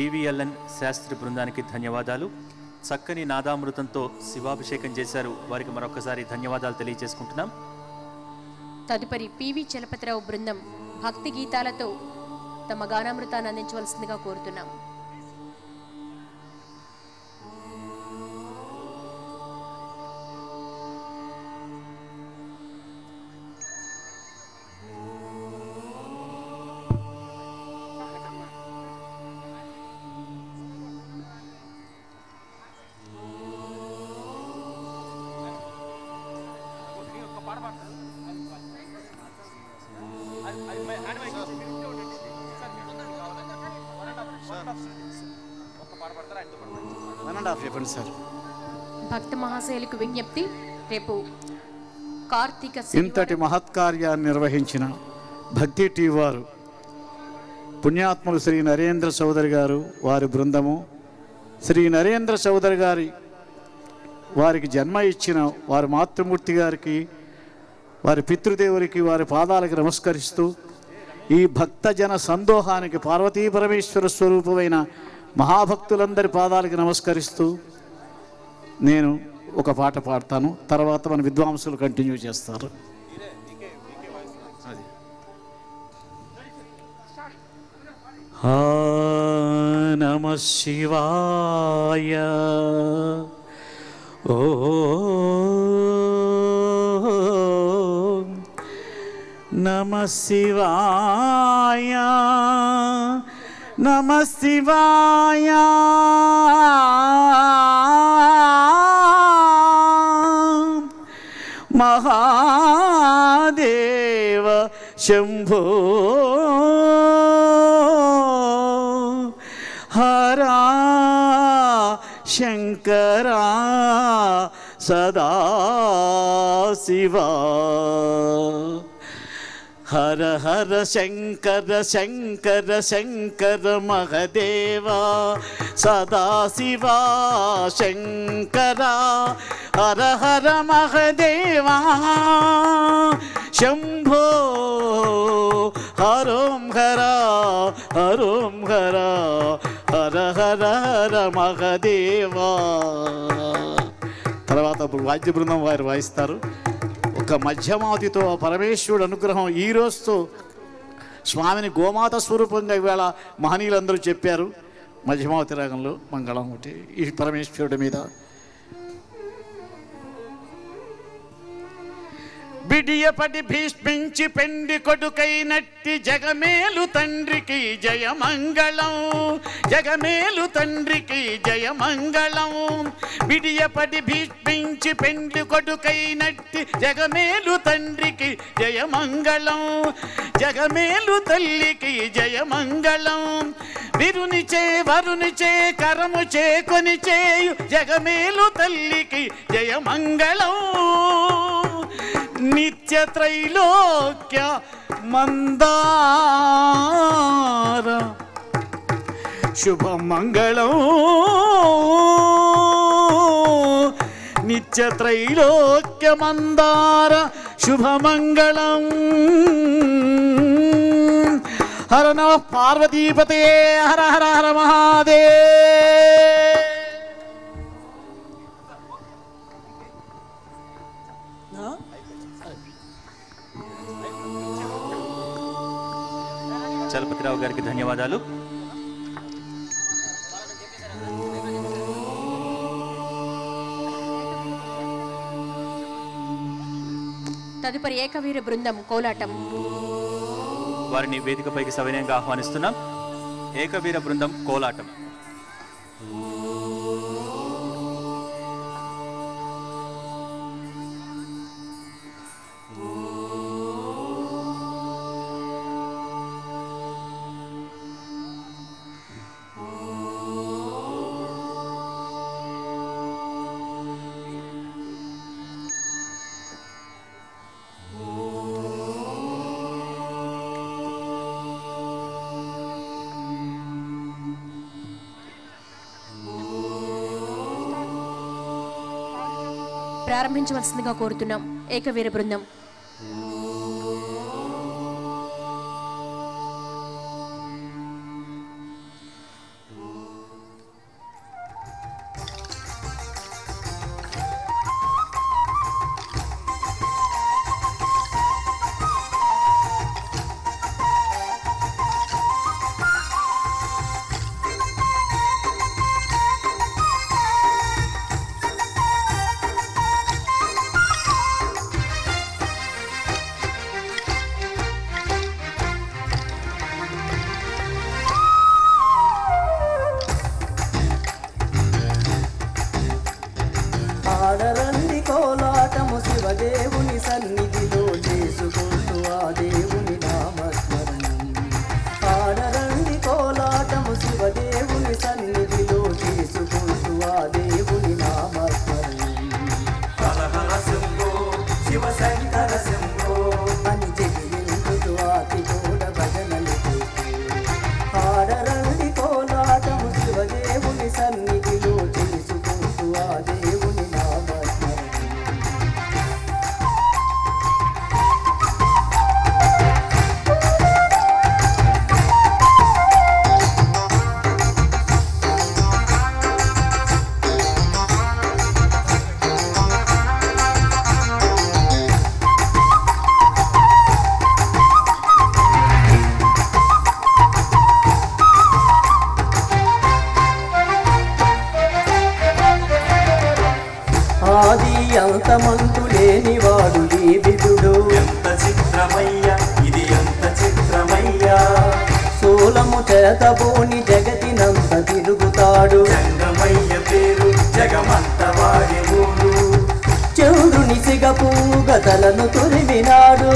డివిఎల్ఎన్ శాస్త్రి బృందానికి ధన్యవాదాలు. చక్కని నాదామృతంతో శివాభిషేకం చేశారు. వారికి మరొకసారి ధన్యవాదాలు తెలియజేసుకుంటున్నాం. తదుపరి పివి చలపతిరావు బృందం భక్తి గీతాలతో తమ గానామృతాన్ని అందించవలసిందిగా కోరుతున్నాం. భక్త మహాశయులకు విజ్ఞప్తి, రేపు కార్తీక ఇంతటి మహత్కార్యాన్ని నిర్వహించిన భక్తి టీ వారు పుణ్యాత్ములు శ్రీ నరేంద్ర చౌదరి గారు, వారి బృందము, శ్రీ నరేంద్ర చౌదరి గారి వారికి జన్మ ఇచ్చిన వారి మాతృమూర్తి గారికి, వారి పితృదేవునికి, వారి పాదాలకు నమస్కరిస్తూ ఈ భక్తజన సందోహానికి పార్వతీ పరమేశ్వర స్వరూపమైన మహాభక్తులందరి పాదాలకు నమస్కరిస్తూ నేను ఒక పాట పాడతాను. తర్వాత మన విద్వాంసులు కంటిన్యూ చేస్తారు. నమః శివాయ. ఓ నమః శివాయ, నమః శివాయ. మహాదేవ శంభో హరా శంకరా సదాశివా. హర హర శంకర శంకర శంకర మహదేవా సదాశివా శంకరా. హర హర మహదేవా శంభో హరోం హర హరోం హర హర హర హర మహదేవా. తర్వాత వాద్య బృందం వారు వాయిస్తారు. ఒక మధ్యమావతితో పరమేశ్వరుడు అనుగ్రహం ఈ రోజుతో స్వామిని గోమాత స్వరూపంగా ఇవాళ మహనీయులందరూ చెప్పారు. మధ్యమావతి రాగంలో మంగళం ఒకటి ఈ పరమేశ్వరుడి మీద. బిడియపడి భీష్మించి పెండి కొడుకైనట్టి జగమేలు తండ్రికి జయమంగళం, జగమేలు తండ్రికి జయమంగళం. బిడియపడి భీష్మించి పెండి కొడుకైనట్టి జగమేలు తండ్రికి జయమంగళం, జగమేలు తల్లికి జయమంగళం. విరునిచే వరునిచే కరము చేకొని చేయు జగమేలు తల్లికి జయమంగళం. నిత్య త్రైలోక్య మందార శుభమంగళం, నిత్య త్రైలోక్య మందార శుభమంగళం. హర నమః పార్వతీపతే. హర హర హర మహాదేవ్. చలపతిరావు గారికి ధన్యవాదాలు. తదుపరి ఏకవీర బృందం కోలాటం. వారిని వేదికపైకి సవినయంగా ఆహ్వానిస్తున్నాం. ఏకవీర బృందం కోలాటం. ప్రారంభించవలసిందిగా కోరుతున్నాం. ఏకవీర బృందం. అంతమంతు లేనివాడు ఈ విధుడు. ఎంత చిత్రమయ్యా ఇది ఎంత చిత్రమయ్యా. శూలము చేతబోని జగతినంత తిరుగుతాడు. జంగమయ్య పేరు జగమంత వాడి ఊరు. చంద్రుని సిగపూగ తలను తురిమినాడు.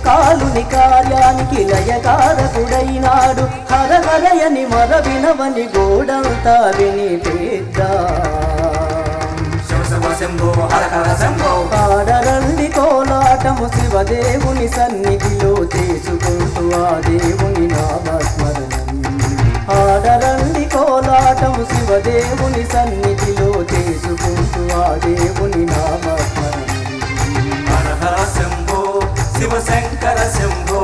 కాలుని కార్యానికి లయకారకుడైనాడు. హరహరయని మర వినవని గోడంతా వినిపిద్దా. శంభో హర హర శంభో. ఆడరండి కోలాటము శివదేవుని సన్నిధిలో చేసుకుంటూ ఆ దేవుని నామస్మరణం. ఆడరండి కోలాటము శివదేవుని సన్నిధిలో చేసుకుంటూ ఆ దేవుని నామస్మరణం. హర హర శంభో శివశంకర శంభో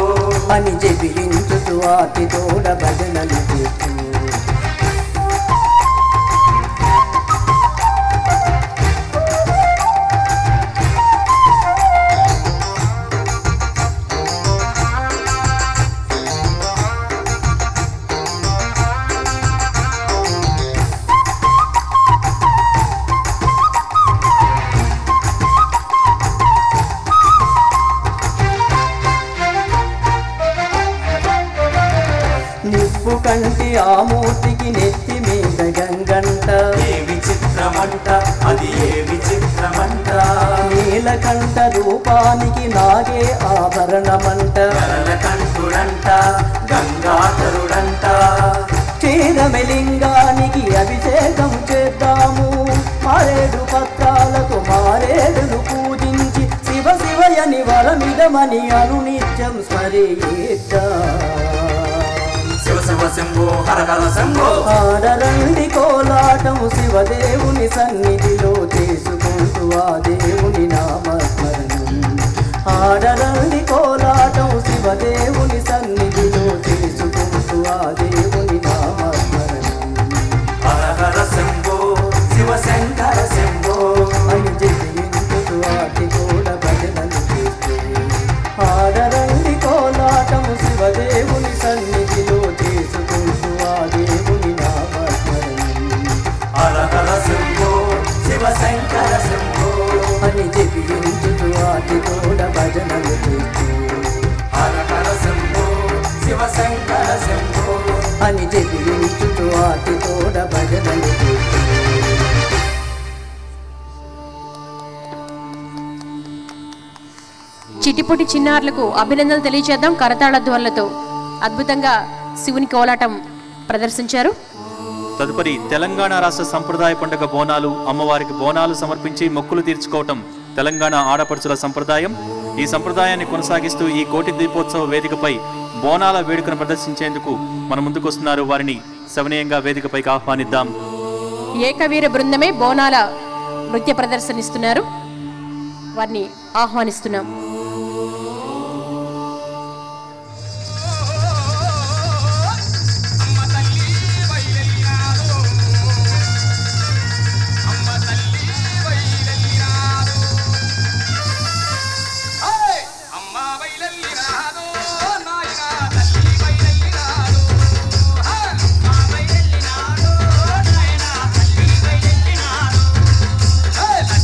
అని జపించుతూ ఆటి తోడ భజనలు చేస్తూ నిప్పు కంటి ఆ మూర్తికి నెత్తి మీద గంగంట. ఏమి చిత్రమంట అది ఏమి చిత్రమంట. నీలకంఠ రూపానికి నాగే ఆభరణమంట. కంఠుడంట గంగాధరుడంట. క్షీరమెలింగానికి అభిషేకం చేద్దాము. మారేడు పత్రాలతో మారేడును పూజించి శివ శివయని వరమిదమని అనునిత్యం స్మరిద్దాం. శివ శివ శంభో హర హర శంభో. ఆడరండి కోలాటము శివదేవుని సన్నిధిలో చేసుకుంటూ ఆ దేవుని నామస్మరణం. ఆడరండి కోలాటము శివదేవుని సన్నిధిలో చేసుకుంటూ ఆ దేవుని నామస్మరణం. హర హర శంభో శివశంకర శంభో అని జపించుతూ ఆటి కూడా భజనలు చేస్తూ ఆడరండి కోలాటము శివదేవుని సన్నిధిలో చేసుకుంటూ ఆ దేవుని నామస్మరణం. హర హర శంభో శివశంకర శంభో అని జపించుతూ ఆటి కూడా భజనలు చేస్తూ హర హర శంభో శివశంకర శంభో అని జపించుతూ ఆటి కూడా భజనలు చేస్తూ చిటిపొటి చిన్నారులకు అభినందనలు తెలియజేద్దాం. కరతాళ ధ్వనులతో అద్భుతంగా శివుని కోలాటం ప్రదర్శించారు. తదుపరి తెలంగాణ రాష్ట్ర సంప్రదాయ పండుగ బోనాలు. అమ్మవారికి బోనాలు సమర్పించి మొక్కులు తీర్చుకోవటం తెలంగాణ ఆడపడుచుల సంప్రదాయం. ఈ సంప్రదాయాన్ని కొనసాగిస్తూ ఈ కోటి దీపోత్సవ వేదికపై బోనాల వేడుకను ప్రదర్శించేందుకు మన ముందుకు వస్తున్నారు. వారిని సవినయంగా వేదికపైకి ఆహ్వానిద్దాం. ఏకవీర బృందమే బోనాల నృత్య ప్రదర్శనిస్తున్నారు. వారిని ఆహ్వానిస్తున్నాం. Hey!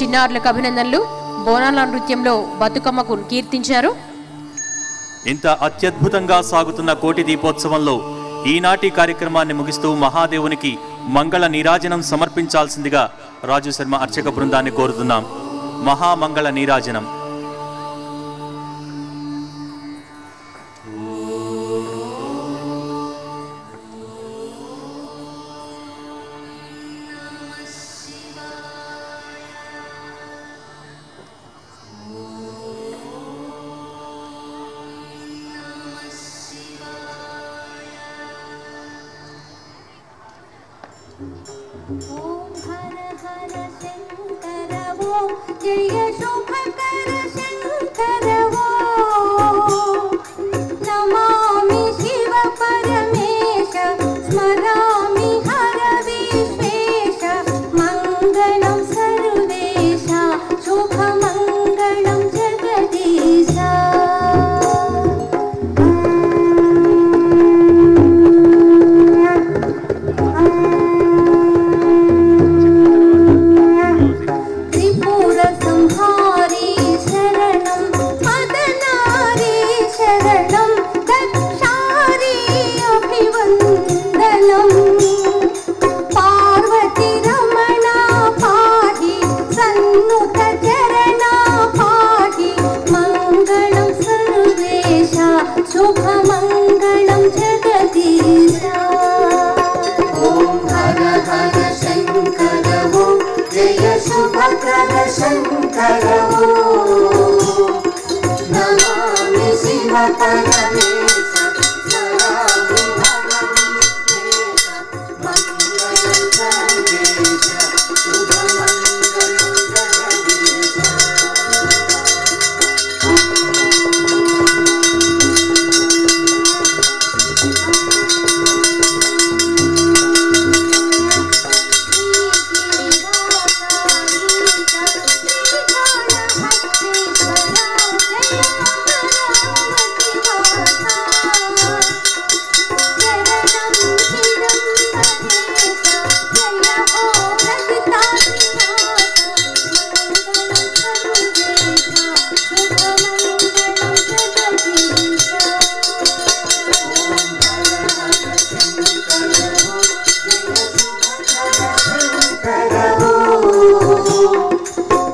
చిన్నారులకు అభినందనలు. బోనాల నృత్యంలో బతుకమ్మకు కీర్తించారు. ఇంత అత్యద్భుతంగా సాగుతున్న కోటి దీపోత్సవంలో ఈనాటి కార్యక్రమాన్ని ముగిస్తూ మహాదేవునికి మంగళ నీరాజనం సమర్పించాల్సిందిగా రాజు శర్మ అర్చక బృందాన్ని కోరుతున్నాం. మహామంగళ నీరాజనం. ओम हर हर शंकर ओम जय शुभकर शंकर ओम नमामि शिव परमेश स्मरामि हर विश्वेश मंगलं सर्वेश शुभमंगलं जगदीश शुभमंगलं जगदीश ओम हर हर शंकर ओम जय शुभकर शंकर ओम नमामि शिव परमेश स्मरामि हर विश्वेश मंगलं सर्वेश शुभमंगलं जगदीश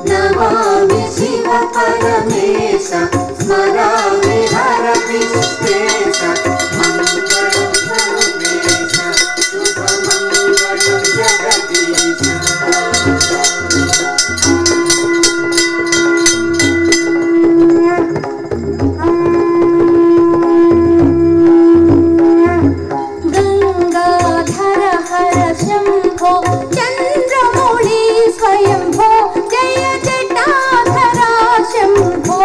नमामि शिव परमेश स्मरामि हर विश्वेश मंगलं सर्वेश शुभमंगलं जगदीश गंगाधर हर शंभो चंद्रमौळि स्वयंभो जय जटाधरा शंभो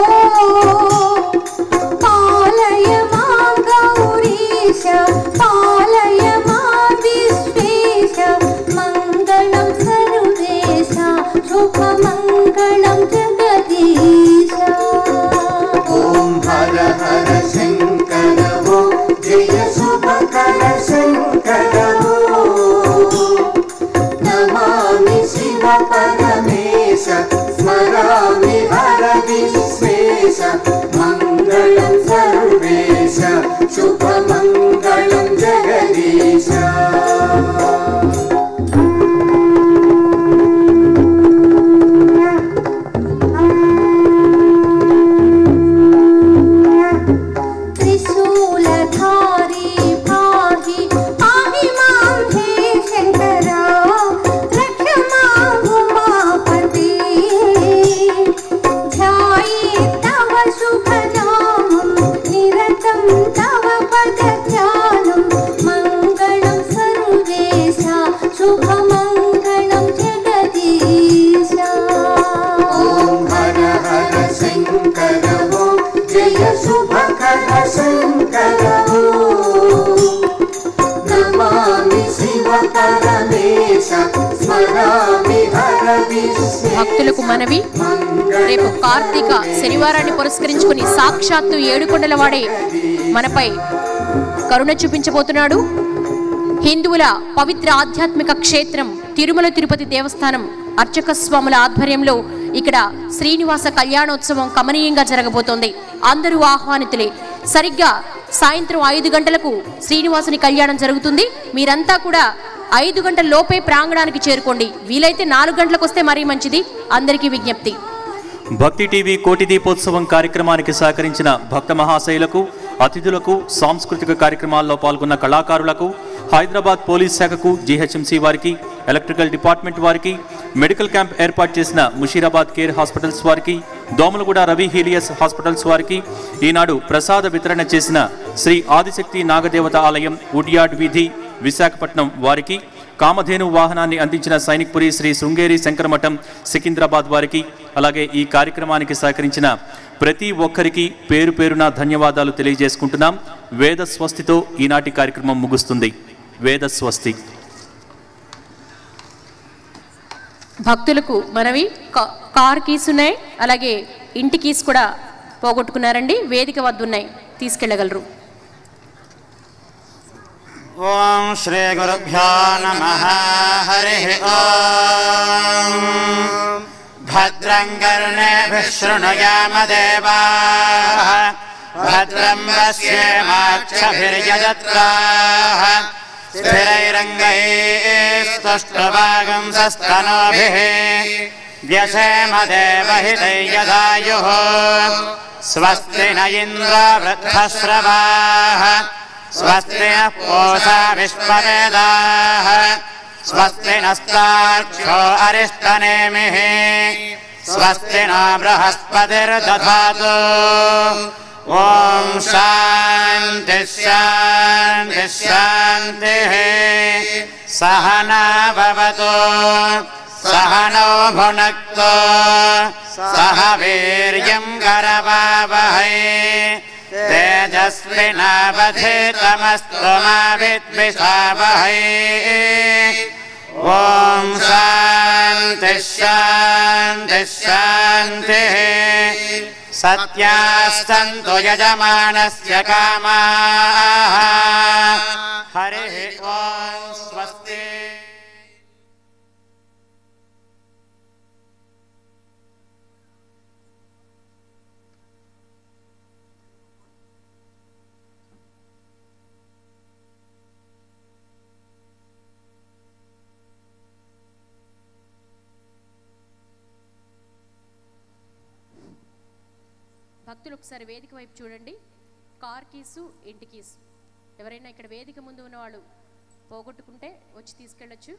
पालय मां गौरीश पालय मां विश्वेश मंगलं सर्वेश शुभमंगलं जगदीश ओम हर हर शंकर ओम जय शुभकर शंकर ओम नमामि शिव परमेश स्मरामि हर विश्वेश मंगलं सर्वेश शुभमंगलं जगदीश त्रिशूलधारी पाहि पाहि मां हे शंकरा रक्ष मां उमापति ध्याये तव शुभ नामं निरतं तव पदध्यानं मंगलं सर्वेश शुभमंगलं जगदीश ओम हर हर शंकर ओम जय शुभकर शंकर ओम नमामि शिव परमेश स्मरामि हर विश्वेश భక్తులకు మనవి, రేపు కార్తీక శనివారాన్ని పురస్కరించుకుని సాక్షాత్తు ఏడుకొండలవాడే మనపై కరుణ చూపించబోతున్నాడు. హిందువుల పవిత్ర ఆధ్యాత్మిక క్షేత్రం తిరుమల తిరుపతి దేవస్థానం అర్చక స్వాముల ఆధ్వర్యంలో ఇక్కడ శ్రీనివాస కళ్యాణోత్సవం కమనీయంగా జరగబోతోంది. అందరూ ఆహ్వానితులే. సరిగ్గా సాయంత్రం 5 గంటలకు శ్రీనివాసుని కళ్యాణం జరుగుతుంది. మీరంతా కూడా 5 గంటల లోపే ప్రాంగణానికి చేరుకోండి. వీలైతే 4 గంటలకు వస్తే మరీ మంచిది. అందరికీ విజ్ఞప్తి. భక్తి టీవీ కోటి దీపోత్సవం కార్యక్రమానికి సహకరించిన భక్త మహాశైలకు, అతిథులకు, సాంస్కృతిక కార్యక్రమాల్లో పాల్గొన్న కళాకారులకు, హైదరాబాద్ పోలీస్ శాఖకు, జీహెచ్ఎంసీ వారికి, ఎలక్ట్రికల్ డిపార్ట్మెంట్ వారికి, మెడికల్ క్యాంప్ ఏర్పాటు చేసిన ముషీరాబాద్ కేర్ హాస్పిటల్స్ వారికి, దోమలగూడ రవి హీలియస్ హాస్పిటల్స్ వారికి, ఈనాడు ప్రసాద వితరణ చేసిన శ్రీ ఆదిశక్తి నాగదేవత ఆలయం ఉడియాడ్ వీధి విశాఖపట్నం వారికి, కామధేను వాహనాన్ని అందించిన సైనిక్పురి శ్రీ శృంగేరి శంకరమఠం సికింద్రాబాద్ వారికి, అలాగే ఈ కార్యక్రమానికి సహకరించిన ప్రతి ఒక్కరికి పేరు పేరున ధన్యవాదాలు తెలియజేసుకుంటున్నాం. వేద స్వస్తితో ఈనాటి కార్యక్రమం ముగుస్తుంది. వేద స్వస్తి. భక్తులకు మనవి, కార్ కీస్ ఉన్నాయి, అలాగే ఇంటి కీస్ కూడా పోగొట్టుకున్నారండి. వేదిక వద్ద ఉన్నాయి, తీసుకెళ్ళగలరు. ఓం శ్రీ గురుభ్యో నమః. హరి ఓం. భద్రం కర్ణేభిః శృణుయామ దేవాః, భద్రం పశ్యేమాక్షభిర్యజత్రాః, స్థిరైరంగైస్తుష్టువాగుంసస్తనూభిः వ్యసేమ దేవహితై యదాయుః. స్వస్తి న ఇంద్రో వృద్ధశ్రవాः, స్వస్తి నః పూషా విశ్వవేదాః, స్వస్తి నస్తార్క్ష్యో అరిష్టనేమిః, స్వస్తి నో బృహస్పతిర్దధాతు. ఓం శాంతి శాంతి శాంతిః. సహనా భవతు, సహనౌ భునక్తు, సహ వీర్యం కరవావహై, తేజస్వినావధీతమస్తు మా విద్విషావహై. ఓం శాంతి శాంతి శాంతిః. సత్యాస్సంతు యజమానస్య కామాః. హరి ఓం. స్వస్తి. భక్తులు ఒకసారి వేదిక వైపు చూడండి. కార్ కీసు, ఇంటి కీసు ఎవరైనా ఇక్కడ వేదిక ముందు ఉన్న వాళ్ళు పోగొట్టుకుంటే వచ్చి తీసుకెళ్ళొచ్చు.